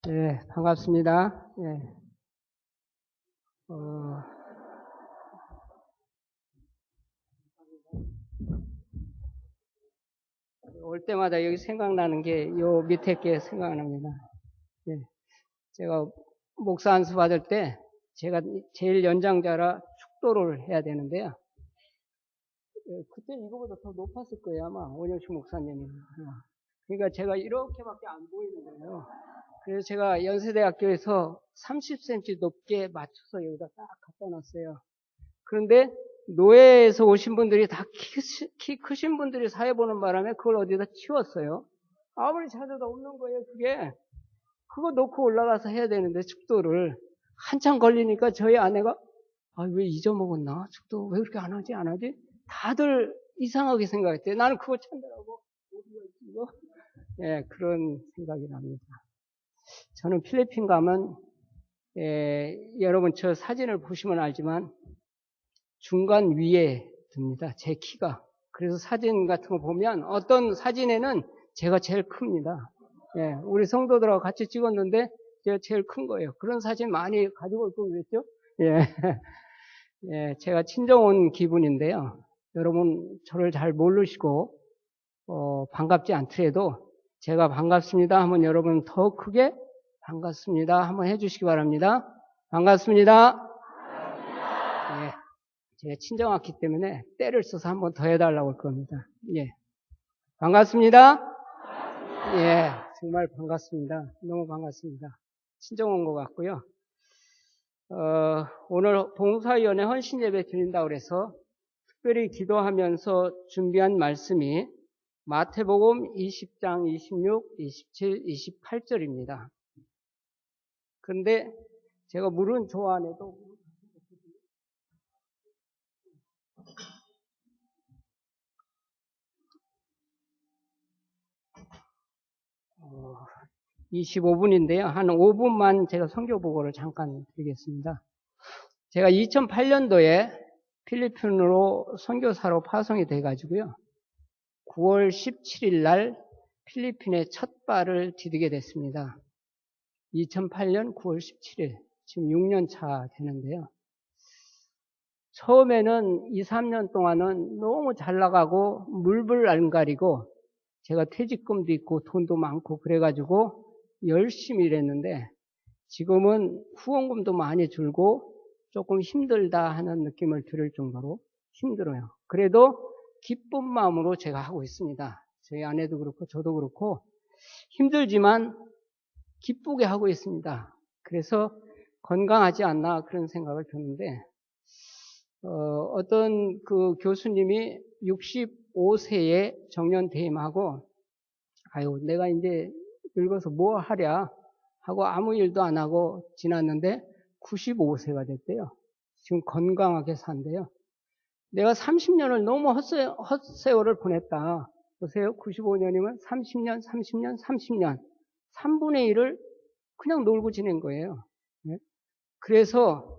네, 반갑습니다. 예, 어, 올 때마다 여기 생각나는 게 요 밑에 게 생각납니다. 예, 제가 목사 안수 받을 때 제가 제일 연장자라 축도를 해야 되는데요. 그때 이거보다 더 높았을 거예요, 아마 원영식 목사님이. 그러니까 제가 이렇게밖에 안 보이는 거예요. 그래서 제가 연세대학교에서 30cm 높게 맞춰서 여기다 딱 갖다 놨어요. 그런데 노예에서 오신 분들이 다 키 크신 분들이 사회 보는 바람에 그걸 어디다 치웠어요. 아무리 찾아도 없는 거예요, 그게. 그거 놓고 올라가서 해야 되는데, 축도를. 한참 걸리니까 저희 아내가, 아, 왜 잊어먹었나? 축도 왜 그렇게 안 하지? 다들 이상하게 생각했대요. 나는 그거 찾느라고, 어디가 있지, 이거? 예, 그런 생각이 납니다. 저는 필리핀 가면, 여러분 저 사진을 보시면 알지만, 중간 위에 듭니다. 제 키가. 그래서 사진 같은 거 보면 어떤 사진에는 제가 제일 큽니다. 예, 우리 성도들하고 같이 찍었는데 제가 제일 큰 거예요. 그런 사진 많이 가지고 올 걸 그랬죠? 예, 예, 제가 친정 온 기분인데요. 여러분 저를 잘 모르시고 반갑지 않더라도 제가 반갑습니다 하면 여러분 더 크게 반갑습니다 한번 해주시기 바랍니다. 반갑습니다. 예. 제가 친정 왔기 때문에 때를 써서 한 번 더 해달라고 할 겁니다. 예. 반갑습니다. 예. 정말 반갑습니다. 너무 반갑습니다. 친정 온 것 같고요. 오늘 봉사위원회 헌신예배 드린다고 그래서 특별히 기도하면서 준비한 말씀이 마태복음 20장 26, 27, 28절입니다. 그런데 제가 물은 좋아하네도 25분인데요. 한 5분만 제가 선교 보고를 잠깐 드리겠습니다. 제가 2008년도에 필리핀으로 선교사로 파송이 돼가지고요. 9월 17일 날 필리핀에 첫 발을 디디게 됐습니다. 2008년 9월 17일. 지금 6년 차 되는데요. 처음에는 2, 3년 동안은 너무 잘 나가고 물불 안 가리고 제가 퇴직금도 있고 돈도 많고 그래가지고 열심히 일했는데 지금은 후원금도 많이 줄고 조금 힘들다 하는 느낌을 들을 정도로 힘들어요. 그래도 기쁜 마음으로 제가 하고 있습니다. 저희 아내도 그렇고 저도 그렇고 힘들지만 기쁘게 하고 있습니다. 그래서 건강하지 않나 그런 생각을 드는데 어떤 그 교수님이 65세에 정년 퇴임하고 아유 내가 이제 늙어서 뭐 하랴 하고 아무 일도 안 하고 지났는데 95세가 됐대요. 지금 건강하게 산대요. 내가 30년을 너무 헛세월을 보냈다. 보세요. 95년이면 30년, 30년, 30년. 3분의 1을 그냥 놀고 지낸 거예요. 그래서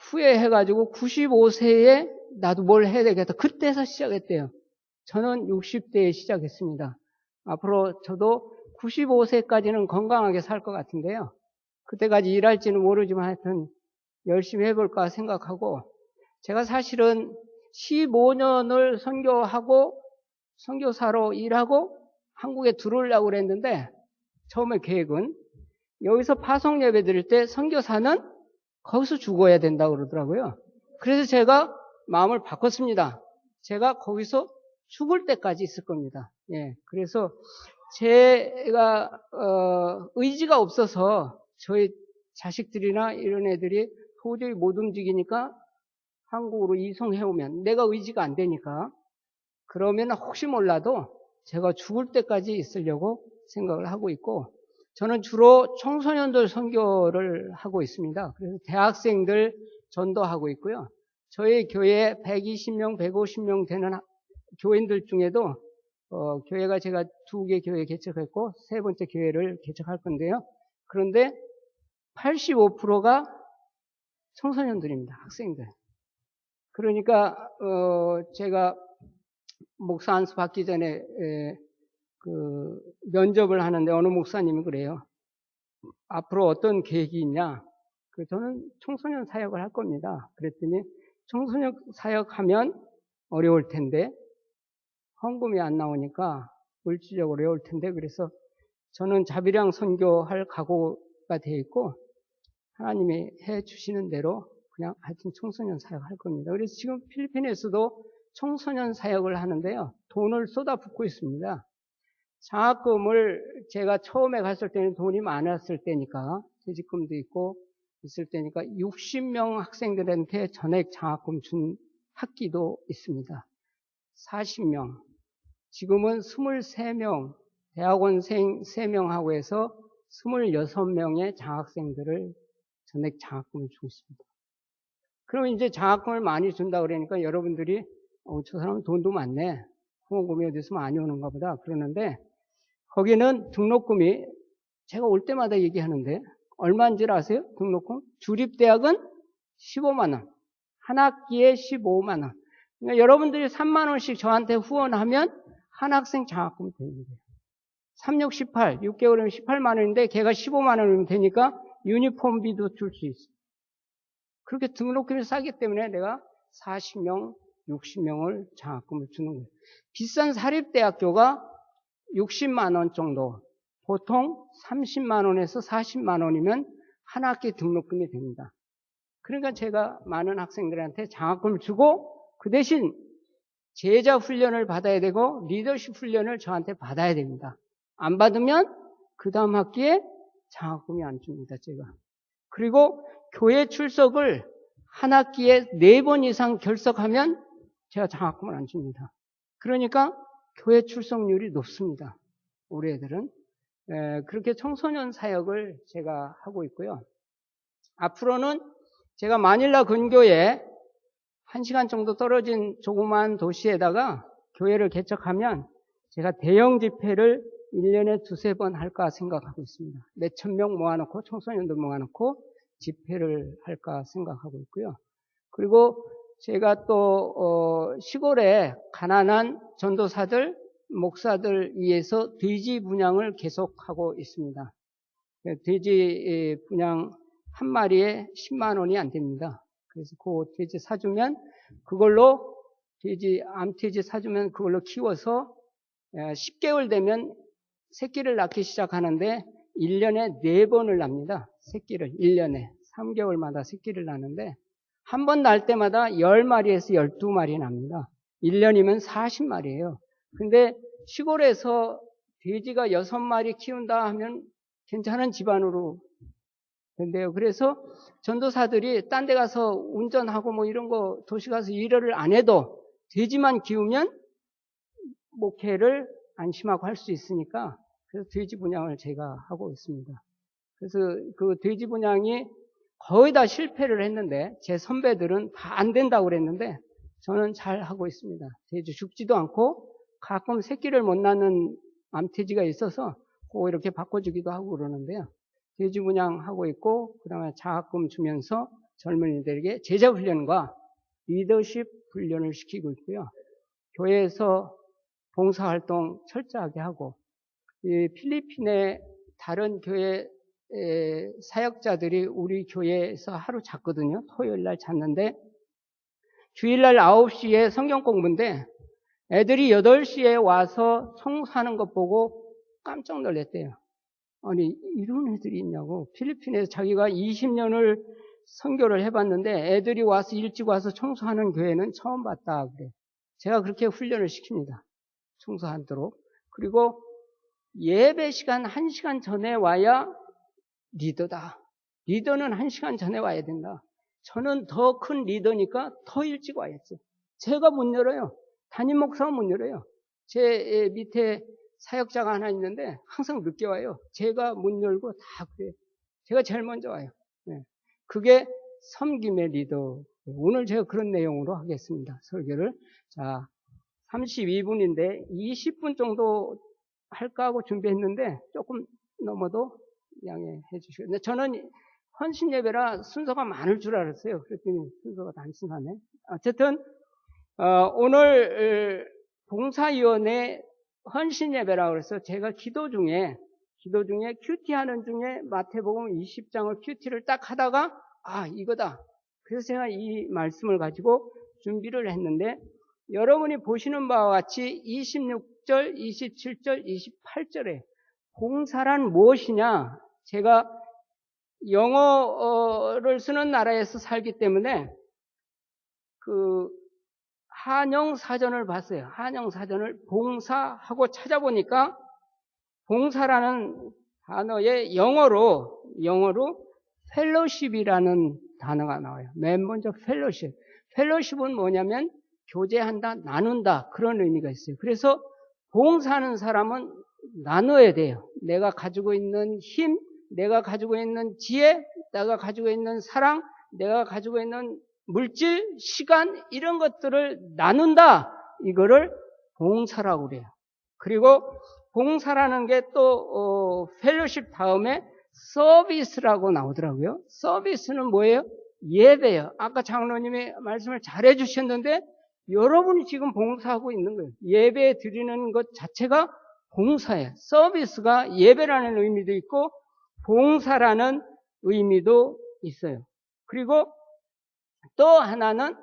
후회해가지고 95세에 나도 뭘 해야 되겠다. 그때서 시작했대요. 저는 60대에 시작했습니다. 앞으로 저도 95세까지는 건강하게 살 것 같은데요. 그때까지 일할지는 모르지만 하여튼 열심히 해볼까 생각하고 제가 사실은 15년을 선교하고 선교사로 일하고 한국에 들어오려고 그랬는데 처음에 계획은 여기서 파송 예배 드릴 때 선교사는 거기서 죽어야 된다고 그러더라고요. 그래서 제가 마음을 바꿨습니다. 제가 거기서 죽을 때까지 있을 겁니다. 예, 그래서 제가 의지가 없어서 저희 자식들이나 이런 애들이 도저히 못 움직이니까 한국으로 이송해오면 내가 의지가 안 되니까 그러면 혹시 몰라도 제가 죽을 때까지 있으려고 생각을 하고 있고 저는 주로 청소년들 선교를 하고 있습니다. 그래서 대학생들 전도하고 있고요. 저희 교회 120명, 150명 되는 교인들 중에도 교회가 제가 2개 교회 개척했고 3번째 교회를 개척할 건데요. 그런데 85%가 청소년들입니다. 학생들. 그러니까 제가 목사 안수 받기 전에 그 면접을 하는데 어느 목사님이 그래요. 앞으로 어떤 계획이 있냐? 저는 청소년 사역을 할 겁니다. 그랬더니 청소년 사역하면 어려울 텐데 헌금이 안 나오니까 물질적으로 어려울 텐데 그래서 저는 자비량 선교할 각오가 되어 있고 하나님이 해 주시는 대로 그냥 하여튼 청소년 사역할 겁니다. 그래서 지금 필리핀에서도 청소년 사역을 하는데요. 돈을 쏟아붓고 있습니다. 장학금을 제가 처음에 갔을 때는 돈이 많았을 때니까 퇴직금도 있고 있을 때니까 60명 학생들한테 전액 장학금 준 학기도 있습니다. 40명. 지금은 23명, 대학원생 3명하고 해서 26명의 장학생들을 전액 장학금을 주고 있습니다. 그럼 이제 장학금을 많이 준다 그러니까 여러분들이 저 사람은 돈도 많네. 후원금이 어디서 많이 오는가 보다 그러는데 거기는 등록금이 제가 올 때마다 얘기하는데 얼마인지 아세요? 등록금? 주립대학은 15만 원. 한 학기에 15만 원. 그러니까 여러분들이 3만 원씩 저한테 후원하면 한 학생 장학금이 되는 거예요. 3, 6, 18, 6개월이면 18만 원인데 걔가 15만 원이면 되니까 유니폼비도 줄 수 있어요. 그렇게 등록금이 싸기 때문에 내가 40명, 60명을 장학금을 주는 거예요. 비싼 사립대학교가 60만 원 정도, 보통 30만 원에서 40만 원이면 한 학기 등록금이 됩니다. 그러니까 제가 많은 학생들한테 장학금을 주고 그 대신 제자 훈련을 받아야 되고 리더십 훈련을 저한테 받아야 됩니다. 안 받으면 그 다음 학기에 장학금이 안 줍니다, 제가. 그리고 교회 출석을 한 학기에 4번 이상 결석하면 제가 장학금을 안 줍니다. 그러니까 교회 출석률이 높습니다. 우리 애들은. 그렇게 청소년 사역을 제가 하고 있고요. 앞으로는 제가 마닐라 근교에 1시간 정도 떨어진 조그마한 도시에다가 교회를 개척하면 제가 대형 집회를 1년에 2-3번 할까 생각하고 있습니다. 몇천 명 모아놓고 청소년들 모아놓고 집회를 할까 생각하고 있고요. 그리고 제가 또 시골에 가난한 전도사들, 목사들 위해서 돼지 분양을 계속하고 있습니다. 돼지 분양 한 마리에 10만 원이 안 됩니다. 그래서 그 돼지 사주면 그걸로 암돼지 사주면 그걸로 키워서 10개월 되면 새끼를 낳기 시작하는데 1년에 4번을 낳습니다. 새끼를 1년에 3개월마다 새끼를 낳는데 한 번 낳을 때마다 10마리에서 12마리 납니다. 1년이면 40마리예요. 근데 시골에서 돼지가 6마리 키운다 하면 괜찮은 집안으로 된대요. 그래서 전도사들이 딴 데 가서 운전하고 뭐 이런 거 도시 가서 일을 안 해도 돼지만 키우면 목회를 안심하고 할 수 있으니까 그래서 돼지 분양을 제가 하고 있습니다. 그래서 그 돼지 분양이 거의 다 실패를 했는데 제 선배들은 다 안 된다고 그랬는데 저는 잘 하고 있습니다. 돼지 죽지도 않고 가끔 새끼를 못 낳는 암돼지가 있어서 그거 이렇게 바꿔주기도 하고 그러는데요. 돼지 분양하고 있고 그다음에 장학금 주면서 젊은이들에게 제자 훈련과 리더십 훈련을 시키고 있고요. 교회에서 봉사활동 철저하게 하고 이 필리핀의 다른 교회 사역자들이 우리 교회에서 하루 잤거든요. 토요일 날 잤는데 주일날 9시에 성경 공부인데 애들이 8시에 와서 청소하는 것 보고 깜짝 놀랐대요. 아니 이런 애들이 있냐고. 필리핀에서 자기가 20년을 선교를 해봤는데 애들이 와서 일찍 와서 청소하는 교회는 처음 봤다 그래. 제가 그렇게 훈련을 시킵니다. 청소하도록. 그리고 예배 시간 1시간 전에 와야 리더다. 리더는 1시간 전에 와야 된다. 저는 더 큰 리더니까 더 일찍 와야지. 제가 못 열어요. 담임 목사가 못 열어요. 제 밑에 사역자가 하나 있는데 항상 늦게 와요. 제가 못 열고 다 그래요. 제가 제일 먼저 와요. 네. 그게 섬김의 리더. 오늘 제가 그런 내용으로 하겠습니다. 설교를. 자, 32분인데 20분 정도 할까 하고 준비했는데 조금 넘어도 양해해 주시고. 근데 저는 헌신 예배라 순서가 많을 줄 알았어요. 그랬더니 순서가 단순하네. 어쨌든 오늘 봉사위원회 헌신 예배라고 그래서 제가 기도 중에 기도 중에 큐티하는 중에 마태복음 20장을 큐티를 딱 하다가 이거다. 그래서 제가 이 말씀을 가지고 준비를 했는데 여러분이 보시는 바와 같이 26절, 27절, 28절에 봉사란 무엇이냐? 제가 영어를 쓰는 나라에서 살기 때문에 그 한영 사전을 봤어요. 한영 사전을 봉사하고 찾아보니까 봉사라는 단어의 영어로 펠로십이라는 단어가 나와요. 맨 먼저 펠로십. 펠로십은 뭐냐면 교제한다, 나눈다 그런 의미가 있어요. 그래서 봉사하는 사람은 나눠야 돼요. 내가 가지고 있는 힘, 내가 가지고 있는 지혜, 내가 가지고 있는 사랑, 내가 가지고 있는 물질, 시간 이런 것들을 나눈다. 이거를 봉사라고 그래요. 그리고 봉사라는 게 또 펠로십 다음에 서비스라고 나오더라고요. 서비스는 뭐예요? 예배예요. 아까 장로님이 말씀을 잘해 주셨는데 여러분이 지금 봉사하고 있는 거예요. 예배 드리는 것 자체가 봉사예요. 서비스가 예배라는 의미도 있고 봉사라는 의미도 있어요. 그리고 또 하나는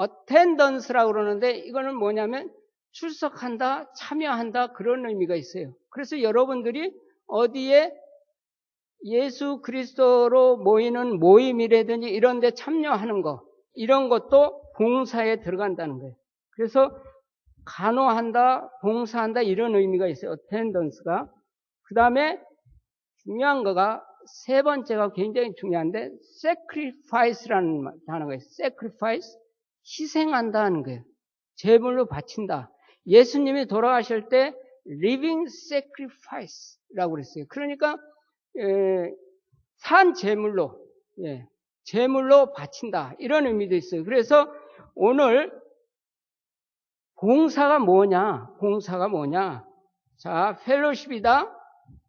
attendance라고 그러는데 이거는 뭐냐면 출석한다, 참여한다 그런 의미가 있어요. 그래서 여러분들이 어디에 예수 그리스도로 모이는 모임이라든지 이런 데 참여하는 거 이런 것도 봉사에 들어간다는 거예요. 그래서 간호한다, 봉사한다 이런 의미가 있어요. attendance가. 그 다음에 중요한 거가 세 번째가 굉장히 중요한데 sacrifice라는 단어가 있어요. sacrifice, 희생한다는 거예요. 제물로 바친다. 예수님이 돌아가실 때 living sacrifice라고 그랬어요. 그러니까 산 제물로 제물로 바친다 이런 의미도 있어요. 그래서 오늘 봉사가 뭐냐? 자, 펠로십이다,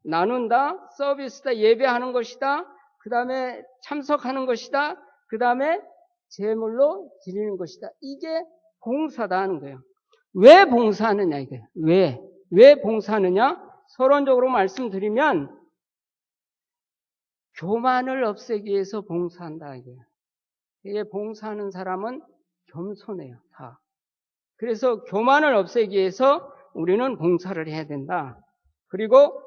나눈다, 서비스다, 예배하는 것이다, 그 다음에 참석하는 것이다, 그 다음에 제물로 드리는 것이다. 이게 봉사다 하는 거예요. 왜 봉사하느냐 이게 왜 봉사하느냐? 서론적으로 말씀드리면 교만을 없애기 위해서 봉사한다 이게. 이게 봉사하는 사람은 겸손해요 다. 그래서 교만을 없애기 위해서 우리는 봉사를 해야 된다. 그리고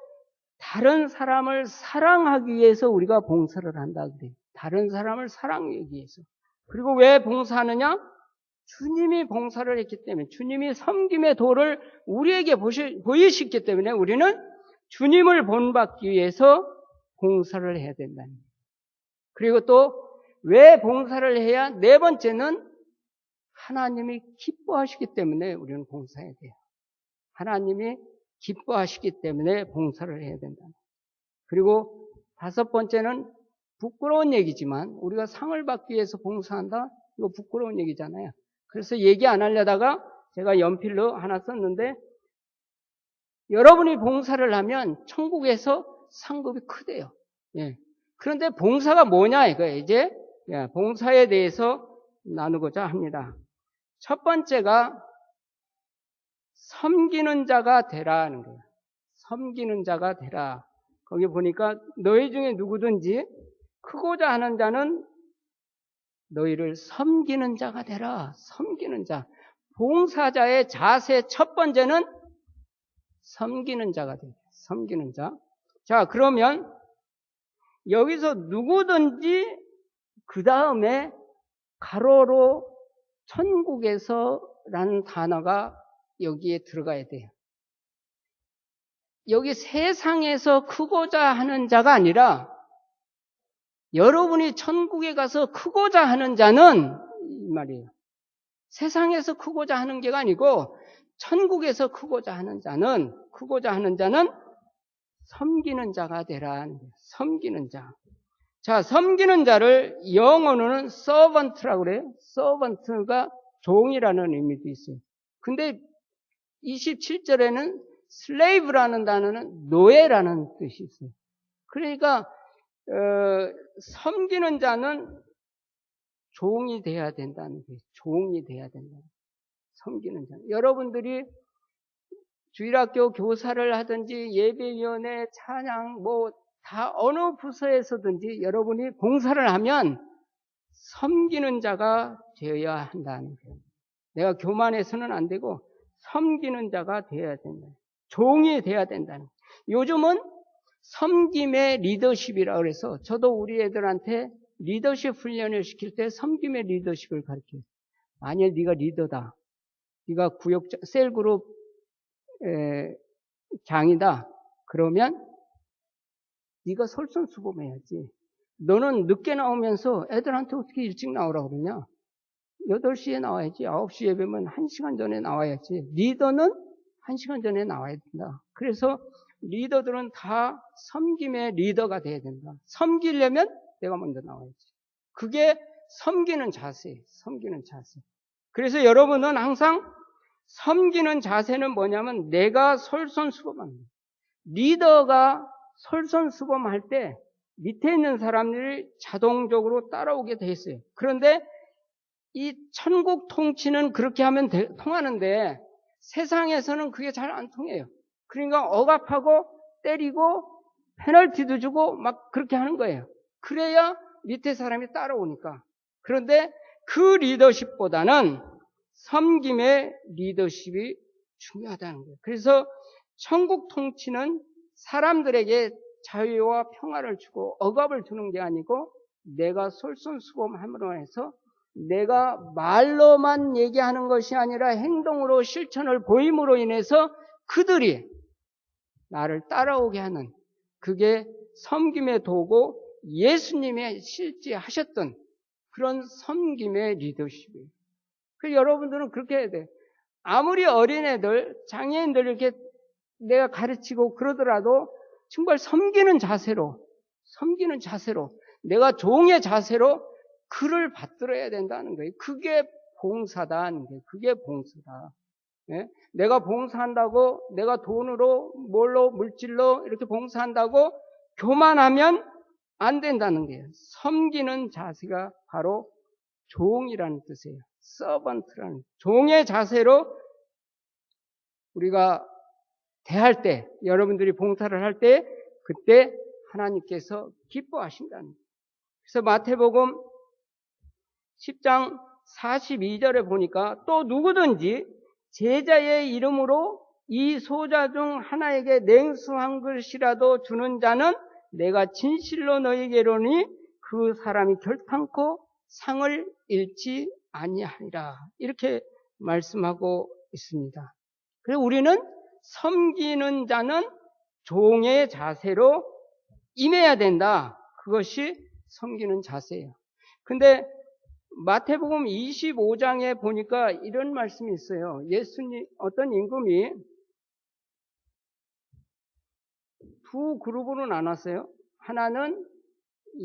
다른 사람을 사랑하기 위해서 우리가 봉사를 한다 그래요. 다른 사람을 사랑하기 위해서. 그리고 왜 봉사하느냐? 주님이 봉사를 했기 때문에, 주님이 섬김의 도를 우리에게 보이셨기 때문에 우리는 주님을 본받기 위해서 봉사를 해야 된다는 거예요. 그리고 또 왜 봉사를 해야? 네 번째는 하나님이 기뻐하시기 때문에 우리는 봉사해야 돼요. 하나님이 기뻐하시기 때문에 봉사를 해야 된다. 그리고 다섯 번째는 부끄러운 얘기지만 우리가 상을 받기 위해서 봉사한다? 이거 부끄러운 얘기잖아요. 그래서 얘기 안 하려다가 제가 연필로 하나 썼는데 여러분이 봉사를 하면 천국에서 상급이 크대요. 그런데 봉사가 뭐냐 이거예요. 이제 봉사에 대해서 나누고자 합니다. 첫 번째가 섬기는 자가 되라 하는 거예요. 섬기는 자가 되라. 거기 보니까 너희 중에 누구든지 크고자 하는 자는 너희를 섬기는 자가 되라. 섬기는 자. 봉사자의 자세 첫 번째는 섬기는 자가 되라. 섬기는 자. 자, 그러면 여기서 누구든지 그 다음에 가로로 천국에서라는 단어가 여기에 들어가야 돼요. 여기 세상에서 크고자 하는 자가 아니라 여러분이 천국에 가서 크고자 하는 자는 이 말이에요. 세상에서 크고자 하는 게가 아니고 천국에서 크고자 하는 자는 섬기는 자가 되라. 섬기는 자. 자, 섬기는 자를 영어로는 servant라고 그래요. servant가 종이라는 의미도 있어요. 근데 27절에는 slave라는 단어는 노예라는 뜻이 있어요. 그러니까 섬기는 자는 종이 돼야 된다는 거예요. 종이 돼야 된다. 섬기는 자. 여러분들이 주일학교 교사를 하든지 예배위원회, 찬양, 다 어느 부서에서든지 여러분이 봉사를 하면 섬기는 자가 되어야 한다는 거예요. 내가 교만해서는 안 되고 섬기는 자가 되어야 된다. 종이 되어야 된다는 거예요. 요즘은 섬김의 리더십이라고 그래서 저도 우리 애들한테 리더십 훈련을 시킬 때 섬김의 리더십을 가르쳐요. 만약 네가 리더다. 네가 구역 셀그룹 장이다. 그러면 네가 솔선수범해야지. 너는 늦게 나오면서 애들한테 어떻게 일찍 나오라고 그러냐? 8시에 나와야지. 9시 예배면 1시간 전에 나와야지. 리더는 1시간 전에 나와야 된다. 그래서 리더들은 다 섬김의 리더가 돼야 된다. 섬기려면 내가 먼저 나와야지. 그게 섬기는 자세예요. 섬기는 자세. 그래서 여러분은 항상 섬기는 자세는 뭐냐면 내가 솔선수범하는 거예요. 리더가 솔선수범할 때 밑에 있는 사람들이 자동적으로 따라오게 돼 있어요. 그런데 이 천국 통치는 그렇게 하면 통하는데 세상에서는 그게 잘 안 통해요. 그러니까 억압하고 때리고 페널티도 주고 막 그렇게 하는 거예요. 그래야 밑에 사람이 따라오니까. 그런데 그 리더십보다는 섬김의 리더십이 중요하다는 거예요. 그래서 천국 통치는 사람들에게 자유와 평화를 주고 억압을 주는 게 아니고 내가 솔선수범함으로 해서 내가 말로만 얘기하는 것이 아니라 행동으로 실천을 보임으로 인해서 그들이 나를 따라오게 하는 그게 섬김의 도구 예수님의 실제 하셨던 그런 섬김의 리더십이에요. 그래서 여러분들은 그렇게 해야 돼요. 아무리 어린애들, 장애인들 이렇게 내가 가르치고 그러더라도 정말 섬기는 자세로 내가 종의 자세로 그를 받들어야 된다는 거예요. 그게 봉사다 하는 거예요. 그게 봉사다. 예? 내가 봉사한다고 내가 돈으로 뭘로 물질로 이렇게 봉사한다고 교만하면 안 된다는 거예요. 섬기는 자세가 바로 종이라는 뜻이에요. 서번트라는 종의 자세로 우리가 대할 때 여러분들이 봉사를 할 때 그때 하나님께서 기뻐하신다는 거예요. 그래서 마태복음 10장 42절에 보니까 또 누구든지 제자의 이름으로 이 소자 중 하나에게 냉수 한 그릇이라도 주는 자는 내가 진실로 너희에게 이르노니 그 사람이 결탄코 상을 잃지 아니하리라. 이렇게 말씀하고 있습니다. 그래서 우리는 섬기는 자는 종의 자세로 임해야 된다. 그것이 섬기는 자세예요. 근데 마태복음 25장에 보니까 이런 말씀이 있어요. 예수님, 어떤 임금이 두 그룹으로 나눴어요. 하나는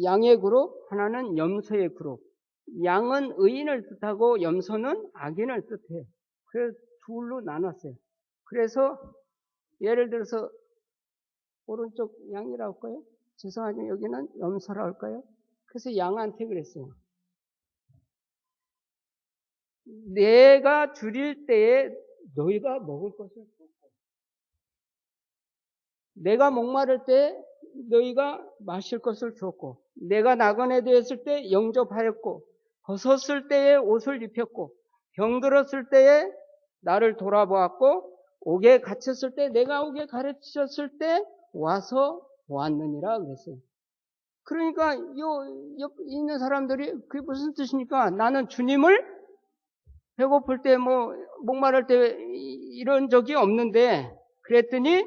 양의 그룹, 하나는 염소의 그룹. 양은 의인을 뜻하고 염소는 악인을 뜻해요. 그래서 둘로 나눴어요. 그래서 예를 들어서 오른쪽 양이라고 할까요? 죄송하지만 여기는 염소라고 할까요? 그래서 양한테 그랬어요. 내가 줄일 때에 너희가 먹을 것을 줬고 내가 목마를 때 너희가 마실 것을 줬고 내가 나그네 되었을 때 영접하였고 벗었을 때에 옷을 입혔고 병들었을 때에 나를 돌아보았고 옥에 갇혔을 때 내가 옥에 가르치셨을 때 와서 보았느니라 그랬어요. 그러니까 옆 있는 사람들이 그게 무슨 뜻입니까? 나는 주님을 배고플 때 목마를 때 이런 적이 없는데 그랬더니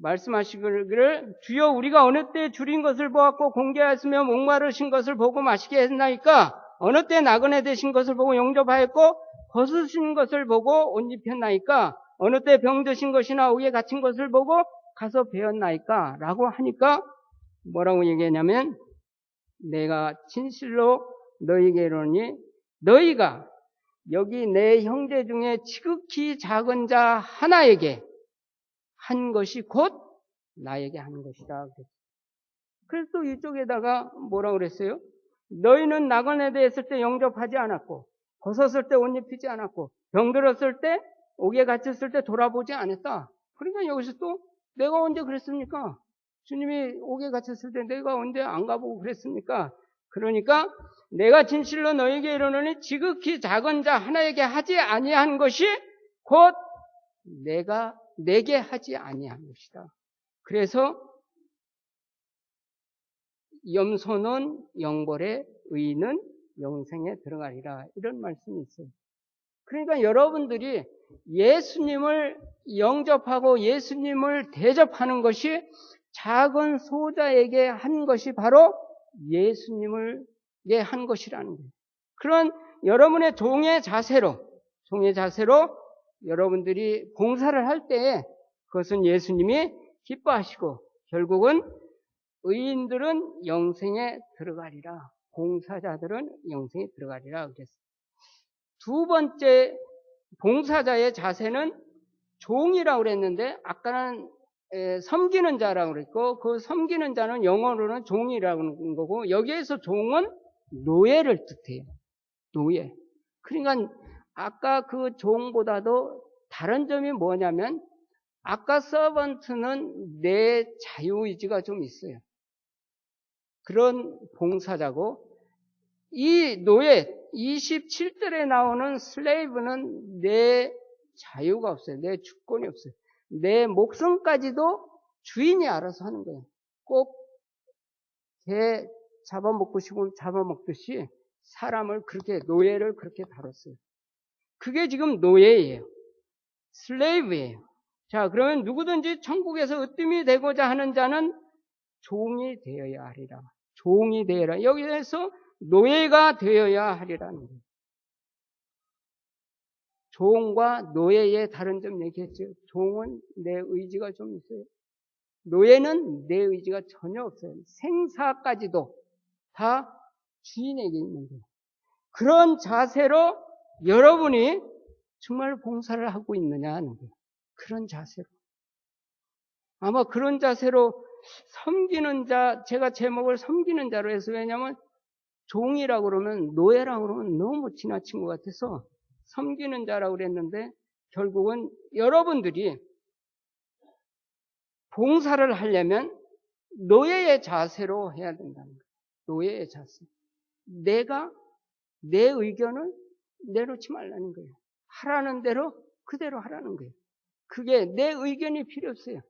말씀하시기를 주여 우리가 어느 때 줄인 것을 보았고 공개하였으며 목마르신 것을 보고 마시게 했나이까 어느 때 나그네 되신 것을 보고 영접하였고 벗으신 것을 보고 옷 입혔나이까 어느 때 병드신 것이나 옥에 갇힌 것을 보고 가서 배웠나이까 라고 하니까 뭐라고 얘기하냐면 내가 진실로 너희에게 이르노니 너희가 여기 내 형제 중에 지극히 작은 자 하나에게 한 것이 곧 나에게 한 것이다. 그래서 또 이쪽에다가 뭐라고 그랬어요? 너희는 나그네 되었을 때 영접하지 않았고 벗었을 때 옷 입히지 않았고 병들었을 때 옥에 갇혔을 때 돌아보지 않았다. 그러니까 여기서 또 내가 언제 그랬습니까? 주님이 옥에 갇혔을 때 내가 언제 안 가보고 그랬습니까? 그러니까 내가 진실로 너에게 이르노니 지극히 작은 자 하나에게 하지 아니한 것이 곧 내게 하지 아니한 것이다. 그래서 염소는 영벌에 의인은 영생에 들어가리라. 이런 말씀이 있어요. 그러니까 여러분들이 예수님을 영접하고 예수님을 대접하는 것이 작은 소자에게 한 것이 바로 예수님을게 한 것이라는 거예요. 그런 여러분의 종의 자세로 여러분들이 봉사를 할 때에 그것은 예수님이 기뻐하시고 결국은 의인들은 영생에 들어가리라. 봉사자들은 영생에 들어가리라 그랬어요. 두 번째 봉사자의 자세는 종이라고 그랬는데 아까는 섬기는 자라고 그랬고 그 섬기는 자는 영어로는 종이라고 하는 거고 여기에서 종은 노예를 뜻해요. 노예. 그러니까 아까 그 종보다도 다른 점이 뭐냐면 아까 서번트는 내 자유의지가 좀 있어요. 그런 봉사자고 이 노예 27절에 나오는 슬레이브는 내 자유가 없어요. 내 주권이 없어요. 내 목숨까지도 주인이 알아서 하는 거예요. 꼭 개 잡아먹고 싶으면 잡아먹듯이 사람을 그렇게 노예를 그렇게 다뤘어요. 그게 지금 노예예요. 슬레이브예요. 자, 그러면 누구든지 천국에서 으뜸이 되고자 하는 자는 종이 되어야 하리라. 종이 되어라. 여기에서 노예가 되어야 하리라는 거예요. 종과 노예의 다른 점 얘기했죠. 종은 내 의지가 좀 있어요. 노예는 내 의지가 전혀 없어요. 생사까지도 다 주인에게 있는 거예요. 그런 자세로 여러분이 정말 봉사를 하고 있느냐 하는 거예요. 그런 자세로. 아마 그런 자세로 섬기는 자, 제가 제목을 섬기는 자로 해서 왜냐하면 종이라고 그러면 노예라고 그러면 너무 지나친 것 같아서 섬기는 자라고 그랬는데 결국은 여러분들이 봉사를 하려면 노예의 자세로 해야 된다는 거예요. 노예의 자세. 내가 내 의견을 내놓지 말라는 거예요. 하라는 대로 그대로 하라는 거예요. 그게 내 의견이 필요 없어요.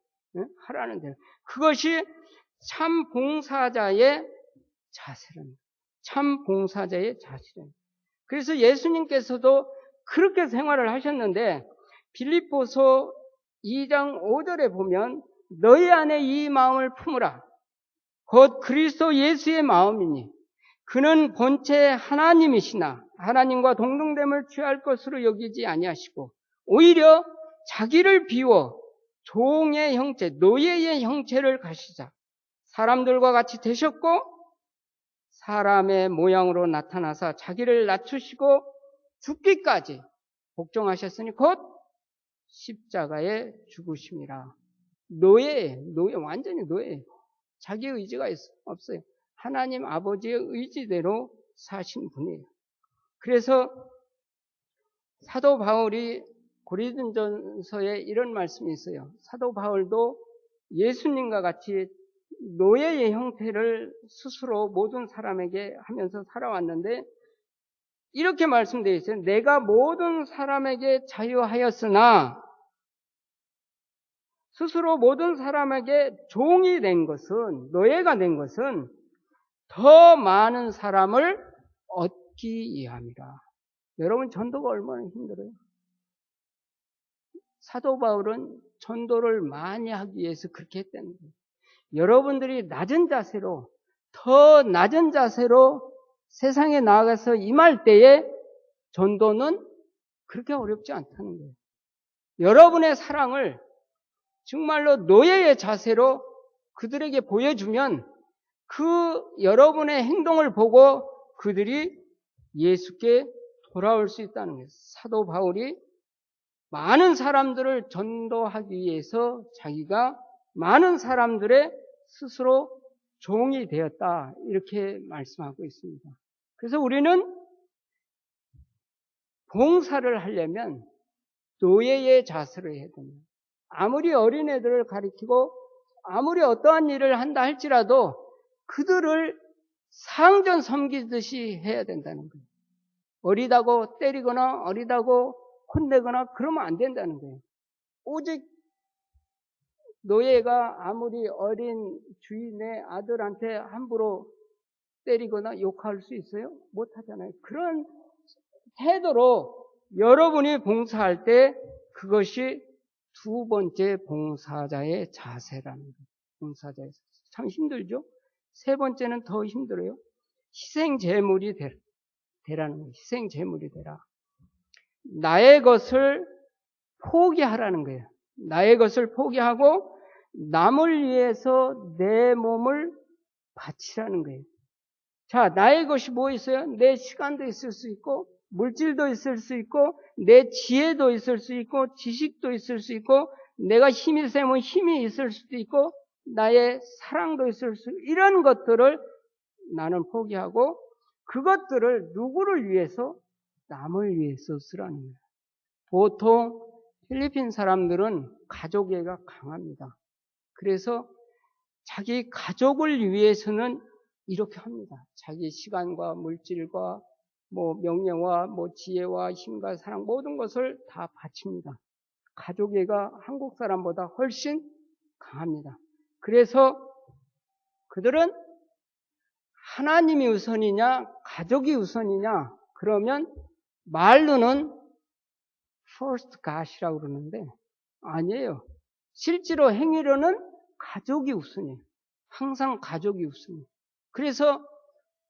하라는 대로. 그것이 참 봉사자의 자세라는 거예요. 참 봉사자의 자세라는 거예요. 그래서 예수님께서도 그렇게 생활을 하셨는데 빌립보서 2장 5절에 보면 너희 안에 이 마음을 품으라. 곧 그리스도 예수의 마음이니 그는 본체 하나님이시나 하나님과 동등됨을 취할 것으로 여기지 아니하시고 오히려 자기를 비워 종의 형체, 노예의 형체를 가시자 사람들과 같이 되셨고 사람의 모양으로 나타나사 자기를 낮추시고 죽기까지 복종하셨으니 곧 십자가에 죽으심이라. 노예, 완전히 노예. 자기 의지가 없어요. 하나님 아버지의 의지대로 사신 분이에요. 그래서 사도 바울이 고린도전서에 이런 말씀이 있어요. 사도 바울도 예수님과 같이 노예의 형태를 스스로 모든 사람에게 하면서 살아왔는데 이렇게 말씀되어 있어요. 내가 모든 사람에게 자유하였으나 스스로 모든 사람에게 종이 된 것은, 노예가 된 것은 더 많은 사람을 얻기 위함이라. 여러분 전도가 얼마나 힘들어요? 사도 바울은 전도를 많이 하기 위해서 그렇게 했다는 거예요. 여러분들이 낮은 자세로, 더 낮은 자세로 세상에 나아가서 임할 때에 전도는 그렇게 어렵지 않다는 거예요. 여러분의 사랑을 정말로 노예의 자세로 그들에게 보여주면 그 여러분의 행동을 보고 그들이 예수께 돌아올 수 있다는 거예요. 사도 바울이 많은 사람들을 전도하기 위해서 자기가 많은 사람들의 스스로 종이 되었다. 이렇게 말씀하고 있습니다. 그래서 우리는 봉사를 하려면 노예의 자세로 해야 됩니다. 아무리 어린애들을 가리키고 아무리 어떠한 일을 한다 할지라도 그들을 상전 섬기듯이 해야 된다는 거예요. 어리다고 때리거나 어리다고 혼내거나 그러면 안 된다는 거예요. 오직 노예가 아무리 어린 주인의 아들한테 함부로 때리거나 욕할 수 있어요? 못하잖아요. 그런 태도로 여러분이 봉사할 때 그것이 두 번째 봉사자의 자세라는 거예요. 봉사자의 자세. 참 힘들죠? 세 번째는 더 힘들어요. 희생제물이 되라는 거예요. 희생제물이 되라. 나의 것을 포기하라는 거예요. 나의 것을 포기하고 남을 위해서 내 몸을 바치라는 거예요. 자, 나의 것이 뭐 있어요? 내 시간도 있을 수 있고 물질도 있을 수 있고 내 지혜도 있을 수 있고 지식도 있을 수 있고 내가 힘이 세면 힘이 있을 수도 있고 나의 사랑도 있을 수 있고 이런 것들을 나는 포기하고 그것들을 누구를 위해서? 남을 위해서 쓰라는 거예요. 보통 필리핀 사람들은 가족애가 강합니다. 그래서 자기 가족을 위해서는 이렇게 합니다. 자기 시간과 물질과 명예와 지혜와 힘과 사랑 모든 것을 다 바칩니다. 가족애가 한국 사람보다 훨씬 강합니다. 그래서 그들은 하나님이 우선이냐 가족이 우선이냐 그러면 말로는 first God이라고 그러는데 아니에요. 실제로 행위로는 가족이 우선이에요. 항상 가족이 우선이에요. 그래서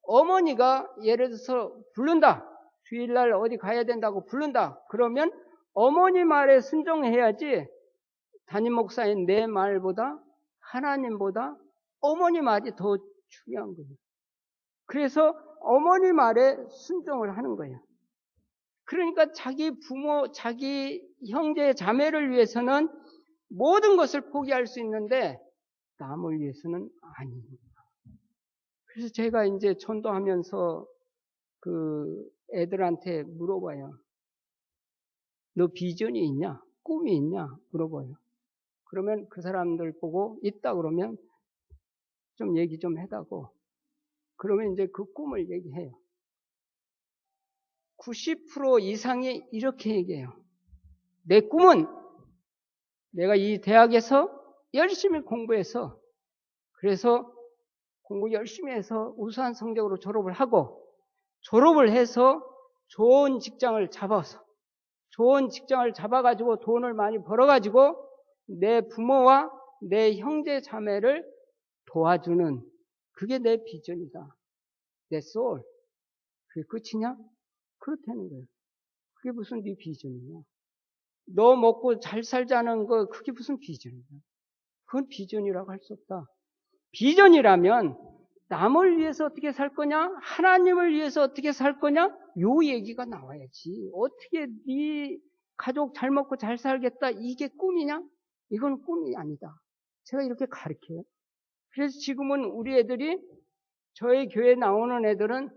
어머니가 예를 들어서 부른다. 주일날 어디 가야 된다고 부른다. 그러면 어머니 말에 순종해야지 담임 목사인 내 말보다 하나님보다 어머니 말이 더 중요한 거예요. 그래서 어머니 말에 순종을 하는 거예요. 그러니까 자기 부모, 자기 형제, 자매를 위해서는 모든 것을 포기할 수 있는데 남을 위해서는 아닙니다. 그래서 제가 이제 전도하면서 그 애들한테 물어봐요. 너 비전이 있냐? 꿈이 있냐? 물어봐요. 그러면 그 사람들 보고 있다 그러면 좀 얘기 좀 해다고. 그러면 이제 그 꿈을 얘기해요. 90% 이상이 이렇게 얘기해요. 내 꿈은 내가 이 대학에서 열심히 공부해서 그래서 공부 열심히 해서 우수한 성적으로 졸업을 하고 졸업을 해서 좋은 직장을 잡아가지고 돈을 많이 벌어가지고 내 부모와 내 형제 자매를 도와주는 그게 내 비전이다. 내 소울. 그게 끝이냐? 그렇다는 거예요. 그게 무슨 네 비전이냐? 너 먹고 잘 살자는 거 그게 무슨 비전이냐? 그건 비전이라고 할 수 없다. 비전이라면 남을 위해서 어떻게 살 거냐? 하나님을 위해서 어떻게 살 거냐? 요 얘기가 나와야지. 어떻게 네 가족 잘 먹고 잘 살겠다 이게 꿈이냐? 이건 꿈이 아니다. 제가 이렇게 가르쳐요. 그래서 지금은 우리 애들이 저희 교회에 나오는 애들은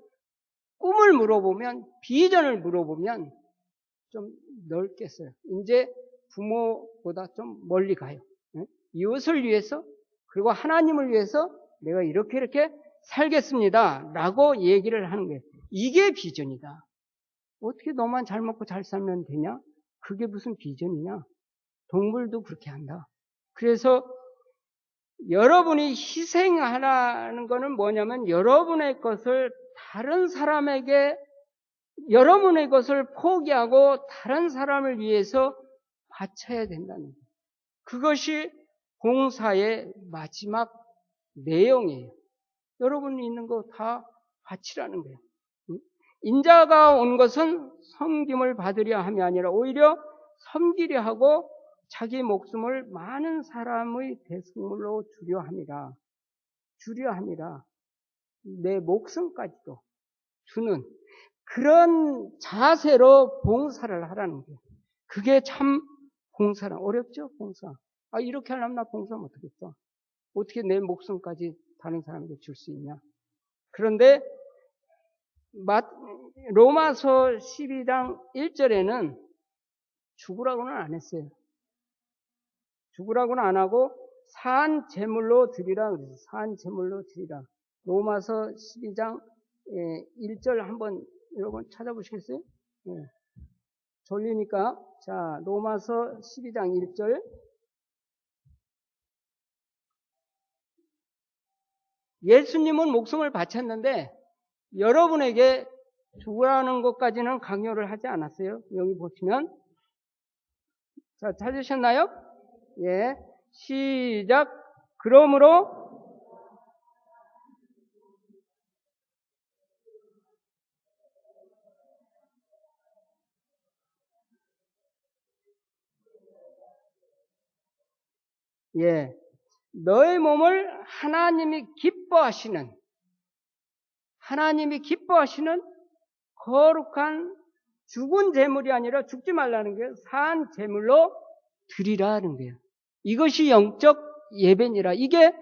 꿈을 물어보면 비전을 물어보면 좀 넓게 써요. 이제 부모보다 좀 멀리 가요. 이웃을 위해서 그리고 하나님을 위해서 내가 이렇게 살겠습니다 라고 얘기를 하는 거예요. 이게 비전이다. 어떻게 너만 잘 먹고 잘 살면 되냐? 그게 무슨 비전이냐? 동물도 그렇게 한다. 그래서 여러분이 희생하라는 거는 뭐냐면 여러분의 것을 다른 사람에게 여러분의 것을 포기하고 다른 사람을 위해서 바쳐야 된다는 거예요. 그것이 봉사의 마지막 내용이에요. 여러분이 있는 거 다 바치라는 거예요. 인자가 온 것은 섬김을 받으려 함이 아니라 오히려 섬기려 하고 자기 목숨을 많은 사람의 대속물로 주려 함이라. 내 목숨까지도 주는 그런 자세로 봉사를 하라는 거예요. 그게 참 봉사는 어렵죠, 봉사. 이렇게 하려면 나 봉사하면 어떻겠어? 어떻게 내 목숨까지 다른 사람에게 줄 수 있냐? 그런데 로마서 12장 1절에는 죽으라고는 안 했어요. 죽으라고는 안 하고 산 제물로 드리라 그랬어요. 산 제물로 드리라. 로마서 12장 1절 한번 여러분 찾아보시겠어요? 예. 졸리니까 자 로마서 12장 1절 예수님은 목숨을 바쳤는데 여러분에게 죽으라는 것까지는 강요를 하지 않았어요. 여기 보시면 자 찾으셨나요? 예, 시작. 그러므로 예, 너의 몸을 하나님이 기뻐하시는 거룩한 죽은 제물이 아니라 죽지 말라는 거예요. 산 제물로 드리라는 거예요. 이것이 영적 예배니라. 이게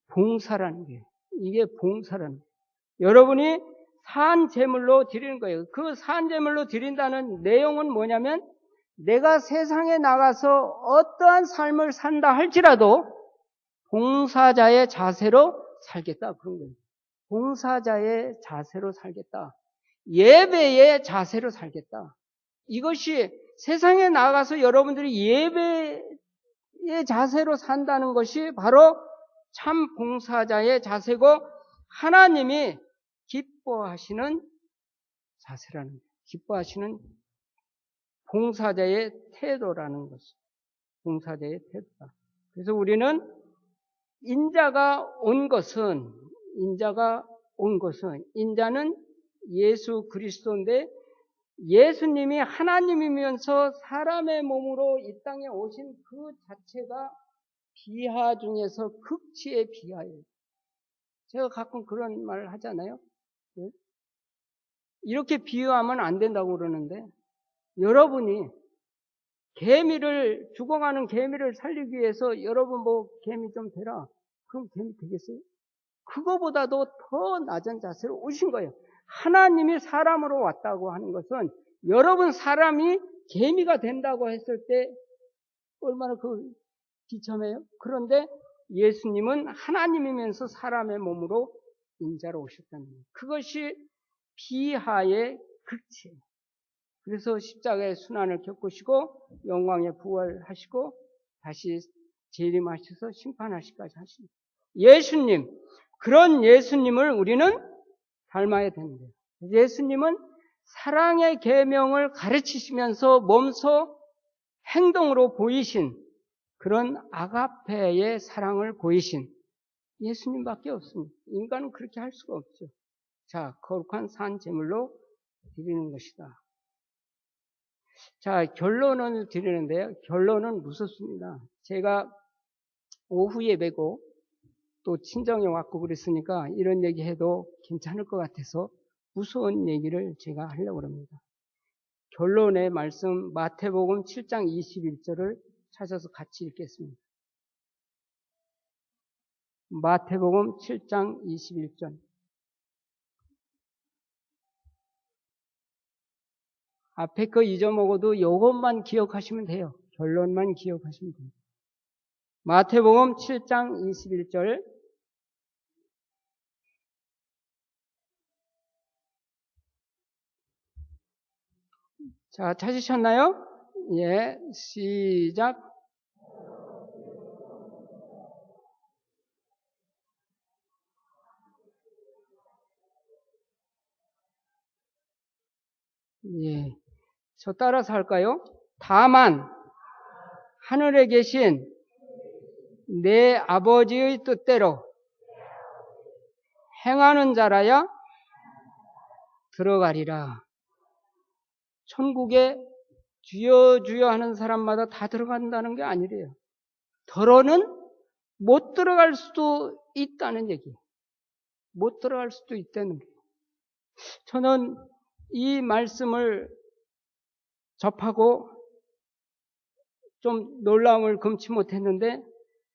봉사라는 거예요. 이게 봉사라는 거예요. 여러분이 산 제물로 드리는 거예요. 그 산 제물로 드린다는 내용은 뭐냐면 내가 세상에 나가서 어떠한 삶을 산다 할지라도 봉사자의 자세로 살겠다. 그런 거예요. 봉사자의 자세로 살겠다. 예배의 자세로 살겠다. 이것이 세상에 나가서 여러분들이 예배의 자세로 산다는 것이 바로 참 봉사자의 자세고 하나님이 기뻐하시는 자세라는 거예요. 기뻐하시는 봉사자의 태도라는 것이 봉사자의 태도다. 그래서 우리는 인자가 온 것은 인자는 예수 그리스도인데 예수님이 하나님이면서 사람의 몸으로 이 땅에 오신 그 자체가 비하 중에서 극치의 비하예요. 제가 가끔 그런 말을 하잖아요. 이렇게 비유하면 안 된다고 그러는데 여러분이 죽어가는 개미를 살리기 위해서 여러분 개미 좀 되라. 그럼 개미 되겠어요? 그거보다도 더 낮은 자세로 오신 거예요. 하나님이 사람으로 왔다고 하는 것은 여러분 사람이 개미가 된다고 했을 때 얼마나 비참해요? 그런데 예수님은 하나님이면서 사람의 몸으로 인자로 오셨다는 거예요. 그것이 비하의 극치예요. 그래서 십자가의 순환을 겪으시고 영광에 부활하시고 다시 재림하셔서 심판하시기까지 하십니다. 그런 예수님을 우리는 닮아야 되는 거예요. 예수님은 사랑의 계명을 가르치시면서 몸소 행동으로 보이신 그런 아가페의 사랑을 보이신 예수님밖에 없습니다. 인간은 그렇게 할 수가 없죠. 자, 거룩한 산 제물로 드리는 것이다. 자, 결론을 드리는데요. 결론은 무섭습니다. 제가 오후 예배고 또 친정에 왔고 그랬으니까 이런 얘기 해도 괜찮을 것 같아서 무서운 얘기를 제가 하려고 합니다. 결론의 말씀 마태복음 7장 21절을 찾아서 같이 읽겠습니다. 마태복음 7장 21절. 앞에 거 잊어먹어도 이것만 기억하시면 돼요. 결론만 기억하시면 돼요. 마태복음 7장 21절. 자, 찾으셨나요? 예, 시작. 예, 저 따라서 할까요? 다만 하늘에 계신 내 아버지의 뜻대로 행하는 자라야 들어가리라. 천국에 주여 주여 하는 사람마다 다 들어간다는 게 아니래요. 더러는 못 들어갈 수도 있다는 얘기예요. 못 들어갈 수도 있다는 거예요. 저는 이 말씀을 접하고 좀 놀라움을 금치 못했는데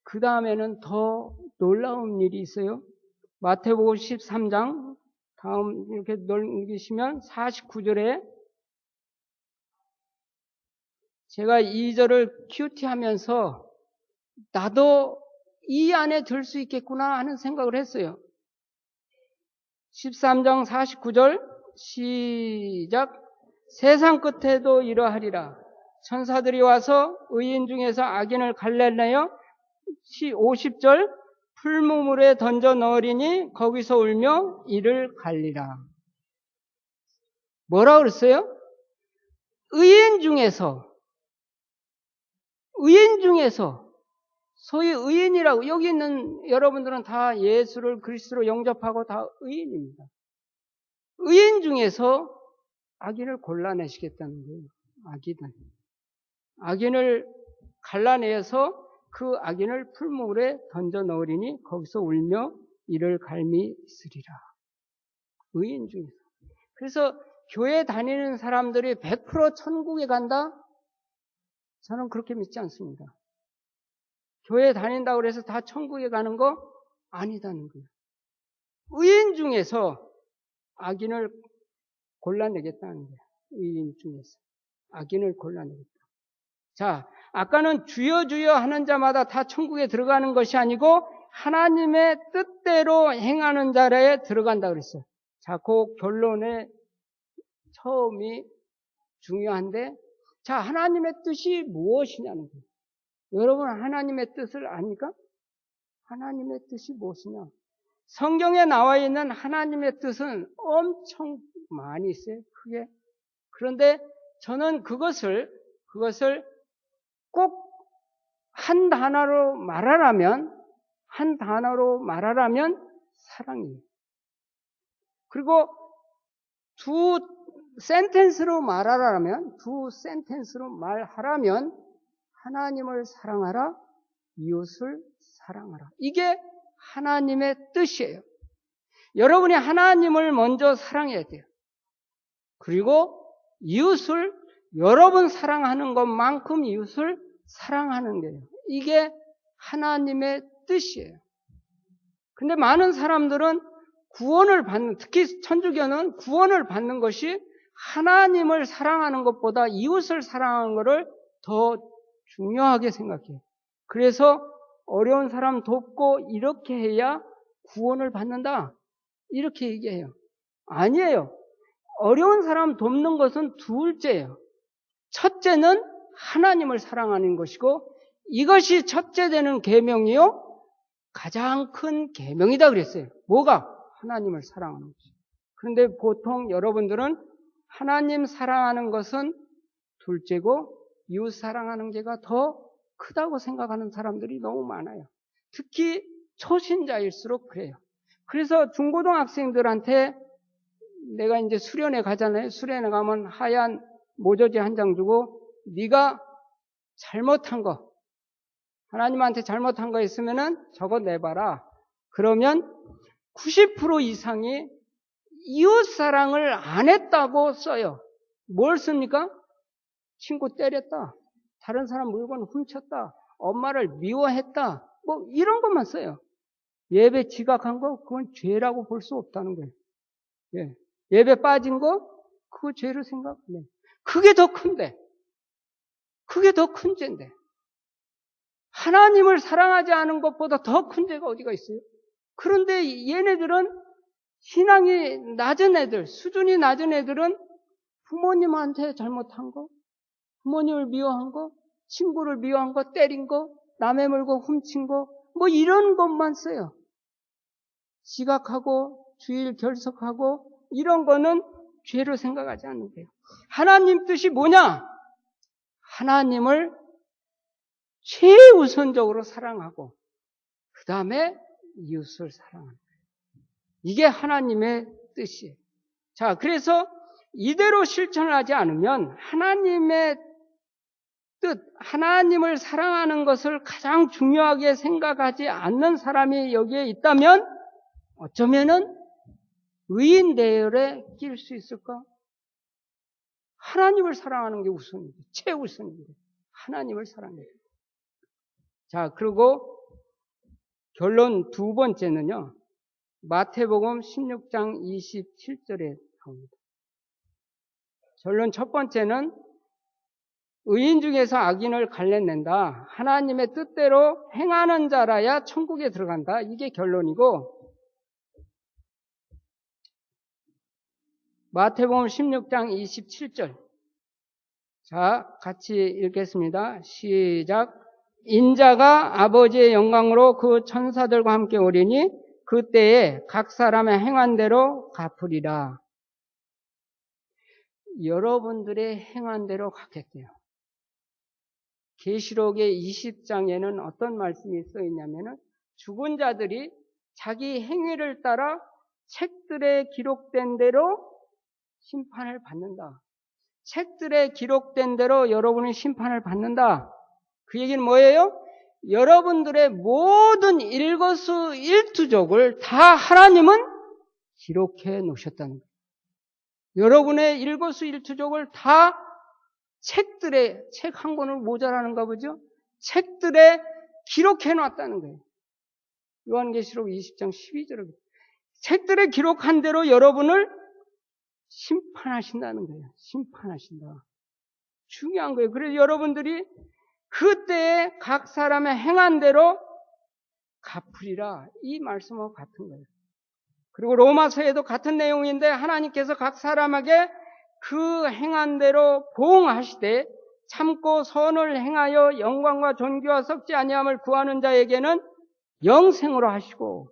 그 다음에는 더 놀라운 일이 있어요. 마태복음 13장 다음 이렇게 넘기시면 49절에 제가 2절을 큐티하면서 나도 이 안에 들 수 있겠구나 하는 생각을 했어요. 13장 49절 시작. 세상 끝에도 이러하리라. 천사들이 와서 의인 중에서 악인을 갈라내어 50절 풀무물에 던져 넣으리니 거기서 울며 이를 갈리라. 뭐라 그랬어요? 의인 중에서 소위 의인이라고, 여기 있는 여러분들은 다 예수를 그리스도로 영접하고 다 의인입니다. 의인 중에서 악인을 골라내시겠다는 거예요. 악인을 갈라내서 그 악인을 풀무울에 던져 넣으리니 거기서 울며 이를 갈미쓰리라. 의인 중에서. 그래서 교회 다니는 사람들이 100% 천국에 간다? 저는 그렇게 믿지 않습니다. 교회 다닌다고 해서 다 천국에 가는 거 아니다는 거예요. 의인 중에서 악인을 골라내겠다는 거예요. 의인 중에서 악인을 골라내겠다. 자, 아까는 주여 주여 하는 자마다 다 천국에 들어가는 것이 아니고 하나님의 뜻대로 행하는 자라에 들어간다 그랬어요. 자, 그 결론의 처음이 중요한데, 자, 하나님의 뜻이 무엇이냐는 거예요. 여러분 하나님의 뜻을 아니까? 하나님의 뜻이 무엇이냐? 성경에 나와 있는 하나님의 뜻은 엄청 많이 있어요. 크게. 그런데 저는 그것을 꼭 한 단어로 말하라면 사랑이에요. 그리고 두 센텐스로 말하라면 하나님을 사랑하라, 이웃을 사랑하라. 이게 하나님의 뜻이에요. 여러분이 하나님을 먼저 사랑해야 돼요. 그리고 이웃을 여러분 사랑하는 것만큼 이웃을 사랑하는 거예요. 이게 하나님의 뜻이에요. 근데 많은 사람들은 특히 천주교는 구원을 받는 것이 하나님을 사랑하는 것보다 이웃을 사랑하는 것을 더 중요하게 생각해요. 그래서 어려운 사람 돕고 이렇게 해야 구원을 받는다, 이렇게 얘기해요. 아니에요. 어려운 사람 돕는 것은 둘째예요. 첫째는 하나님을 사랑하는 것이고, 이것이 첫째 되는 계명이요 가장 큰 계명이다 그랬어요. 뭐가? 하나님을 사랑하는 것이에요. 그런데 보통 여러분들은 하나님 사랑하는 것은 둘째고 이웃 사랑하는 게가 더 크다고 생각하는 사람들이 너무 많아요. 특히 초신자일수록 그래요. 그래서 중고등학생들한테 내가 이제 수련회 가잖아요. 수련회 가면 하얀 모조지 한 장 주고, 네가 잘못한 거, 하나님한테 잘못한 거 있으면은 저거 내봐라. 그러면 90% 이상이 이웃 사랑을 안 했다고 써요. 뭘 씁니까? 친구 때렸다, 다른 사람 물건 훔쳤다, 엄마를 미워했다, 뭐 이런 것만 써요. 예배 지각한 거, 그건 죄라고 볼 수 없다는 거예요. 예. 예배 빠진 거, 그거 죄로 생각해. 그게 더 큰데, 그게 더 큰 죄인데, 하나님을 사랑하지 않은 것보다 더 큰 죄가 어디가 있어요? 그런데 얘네들은 신앙이 낮은 애들, 수준이 낮은 애들은 부모님한테 잘못한 거, 부모님을 미워한 거, 친구를 미워한 거, 때린 거, 남의 물건 훔친 거, 뭐 이런 것만 써요. 지각하고 주일 결석하고 이런 거는 죄로 생각하지 않는 거예요. 하나님 뜻이 뭐냐? 하나님을 최우선적으로 사랑하고 그 다음에 이웃을 사랑하는 거예요. 이게 하나님의 뜻이에요. 자, 그래서 이대로 실천을 하지 않으면 하나님의 뜻, 하나님을 사랑하는 것을 가장 중요하게 생각하지 않는 사람이 여기에 있다면 어쩌면은 의인 대열에 낄 수 있을까? 하나님을 사랑하는 게 우선이죠. 최우선입니다. 하나님을 사랑해야 돼요. 자, 그리고 결론 두 번째는요, 마태복음 16장 27절에 나옵니다. 결론 첫 번째는 의인 중에서 악인을 갈라낸다. 하나님의 뜻대로 행하는 자라야 천국에 들어간다. 이게 결론이고, 마태복음 16장 27절. 자, 같이 읽겠습니다. 시작. 인자가 아버지의 영광으로 그 천사들과 함께 오리니 그때에 각 사람의 행한 대로 갚으리라. 여러분들의 행한 대로 갚겠대요. 계시록의 20장에는 어떤 말씀이 써 있냐면은 죽은 자들이 자기 행위를 따라 책들에 기록된 대로 심판을 받는다. 책들에 기록된 대로 여러분이 심판을 받는다. 그 얘기는 뭐예요? 여러분들의 모든 일거수일투족을 다 하나님은 기록해 놓으셨다는 거예요. 여러분의 일거수일투족을 다 책들에, 책 한 권을 모자라는가 보죠? 책들에 기록해 놨다는 거예요. 요한계시록 20장 12절에 책들에 기록한 대로 여러분을 심판하신다는 거예요. 심판하신다. 중요한 거예요. 그래서 여러분들이 그때에 각 사람의 행한 대로 갚으리라. 이 말씀하고 같은 거예요. 그리고 로마서에도 같은 내용인데 하나님께서 각 사람에게 그 행한 대로 보응하시되 참고 선을 행하여 영광과 존귀와 썩지 아니함을 구하는 자에게는 영생으로 하시고,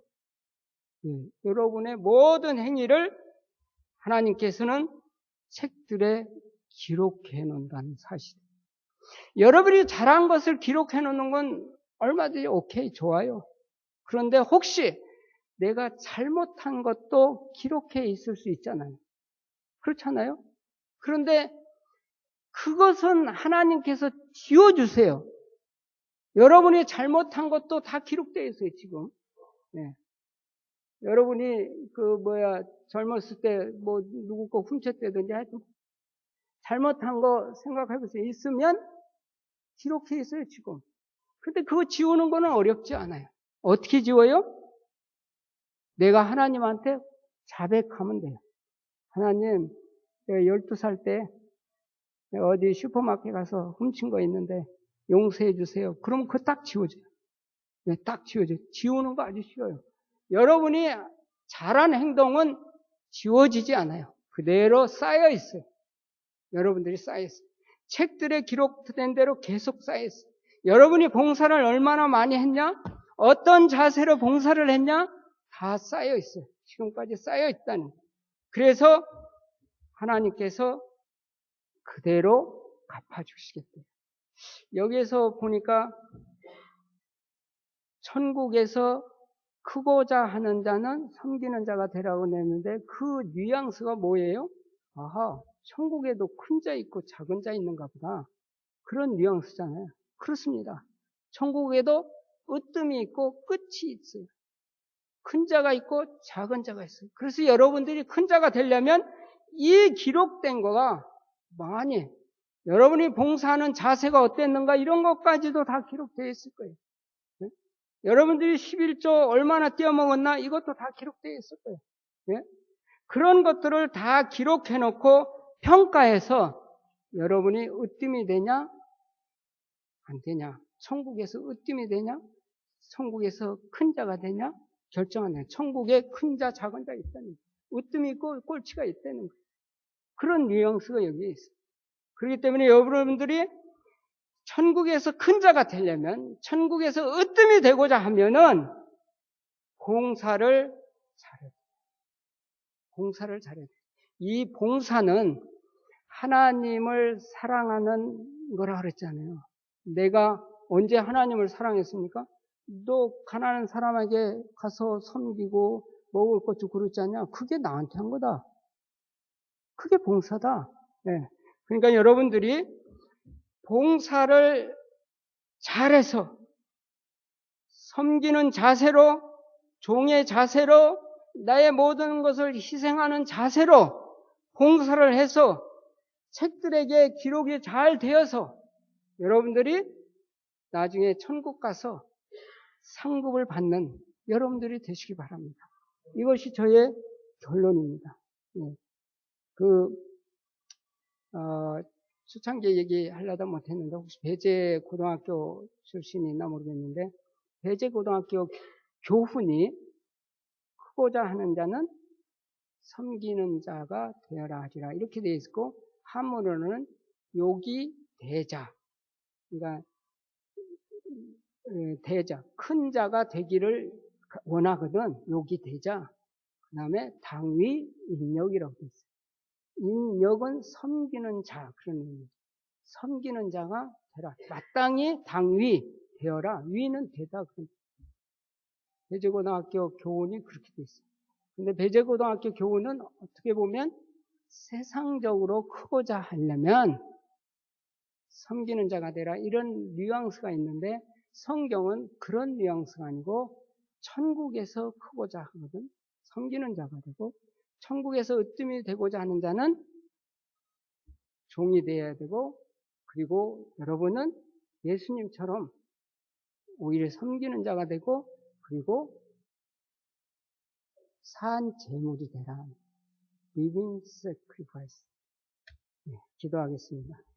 여러분의 모든 행위를 하나님께서는 책들에 기록해 놓는다는 사실. 여러분이 잘한 것을 기록해 놓는 건 얼마든지 오케이, 좋아요. 그런데 혹시 내가 잘못한 것도 기록해 있을 수 있잖아요. 그렇잖아요? 그런데 그것은 하나님께서 지워주세요. 여러분이 잘못한 것도 다 기록되어 있어요, 지금. 네. 여러분이 젊었을 때 누구 거 훔쳤다든지 하여튼 잘못한 거 생각해 보세요. 있으면 기록해 있어요, 지금. 근데 그거 지우는 거는 어렵지 않아요. 어떻게 지워요? 내가 하나님한테 자백하면 돼요. 하나님, 내가 12살 때 어디 슈퍼마켓 가서 훔친 거 있는데 용서해 주세요. 그러면 그거 딱 지워져요. 네, 딱 지워져요. 지우는 거 아주 쉬워요. 여러분이 잘한 행동은 지워지지 않아요. 그대로 쌓여 있어요. 여러분들이 쌓여 있어요. 책들에 기록된 대로 계속 쌓여 있어요. 여러분이 봉사를 얼마나 많이 했냐? 어떤 자세로 봉사를 했냐? 다 쌓여 있어요. 지금까지 쌓여 있다는 거예요. 그래서 하나님께서 그대로 갚아주시겠대요. 여기에서 보니까 천국에서 크고자 하는 자는 섬기는 자가 되라고 냈는데 그 뉘앙스가 뭐예요? 아하, 천국에도 큰 자 있고 작은 자 있는가 보다. 그런 뉘앙스잖아요. 그렇습니다. 천국에도 으뜸이 있고 끝이 있어요. 큰 자가 있고 작은 자가 있어요. 그래서 여러분들이 큰 자가 되려면 이 기록된 거가 많이, 여러분이 봉사하는 자세가 어땠는가 이런 것까지도 다 기록되어 있을 거예요. 네? 여러분들이 11조 얼마나 떼어먹었나 이것도 다 기록되어 있을 거예요. 네? 그런 것들을 다 기록해 놓고 평가해서 여러분이 으뜸이 되냐 안 되냐, 천국에서 으뜸이 되냐, 천국에서 큰 자가 되냐 결정하는, 천국에 큰 자 작은 자 있다는 거예요. 으뜸이 있고 꼴찌가 있다는 거예요. 그런 뉘앙스가 여기에 있어요. 그렇기 때문에 여러분들이 천국에서 큰 자가 되려면, 천국에서 으뜸이 되고자 하면은 봉사를 잘해야 돼요. 봉사를 잘해야 돼요. 이 봉사는 하나님을 사랑하는 거라 그랬잖아요. 내가 언제 하나님을 사랑했습니까? 너 가난한 사람에게 가서 섬기고 먹을 것 주고 그러지 않냐? 그게 나한테 한 거다. 그게 봉사다. 네. 그러니까 여러분들이 봉사를 잘해서 섬기는 자세로, 종의 자세로, 나의 모든 것을 희생하는 자세로 봉사를 해서 책들에게 기록이 잘 되어서 여러분들이 나중에 천국 가서 상급을 받는 여러분들이 되시기 바랍니다. 이것이 저의 결론입니다. 네. 수창계 얘기하려다 못했는데 혹시 배재 고등학교 출신이 있나 모르겠는데 배재 고등학교 교훈이 크고자 하는 자는 섬기는 자가 되어라 하리라 이렇게 되어 있고 한문으로는 욕이 대자 그러니까 대자 큰 자가 되기를 원하거든 욕이 대자 그 다음에 당위 인력이라고 되어 있어요. 인력은 섬기는 자 그런 의미죠. 섬기는 자가 되라. 마땅히 당위 되어라. 위는 되다. 배재고등학교 교훈이 그렇게 돼 있어요. 근데 배재고등학교 교훈은 어떻게 보면 세상적으로 크고자 하려면 섬기는 자가 되라. 이런 뉘앙스가 있는데 성경은 그런 뉘앙스가 아니고 천국에서 크고자 하거든. 섬기는 자가 되고 천국에서 으뜸이 되고자 하는 자는 종이 되어야 되고 그리고 여러분은 예수님처럼 오히려 섬기는 자가 되고 그리고 산 제물이 되라. living sacrifice. 네, 기도하겠습니다.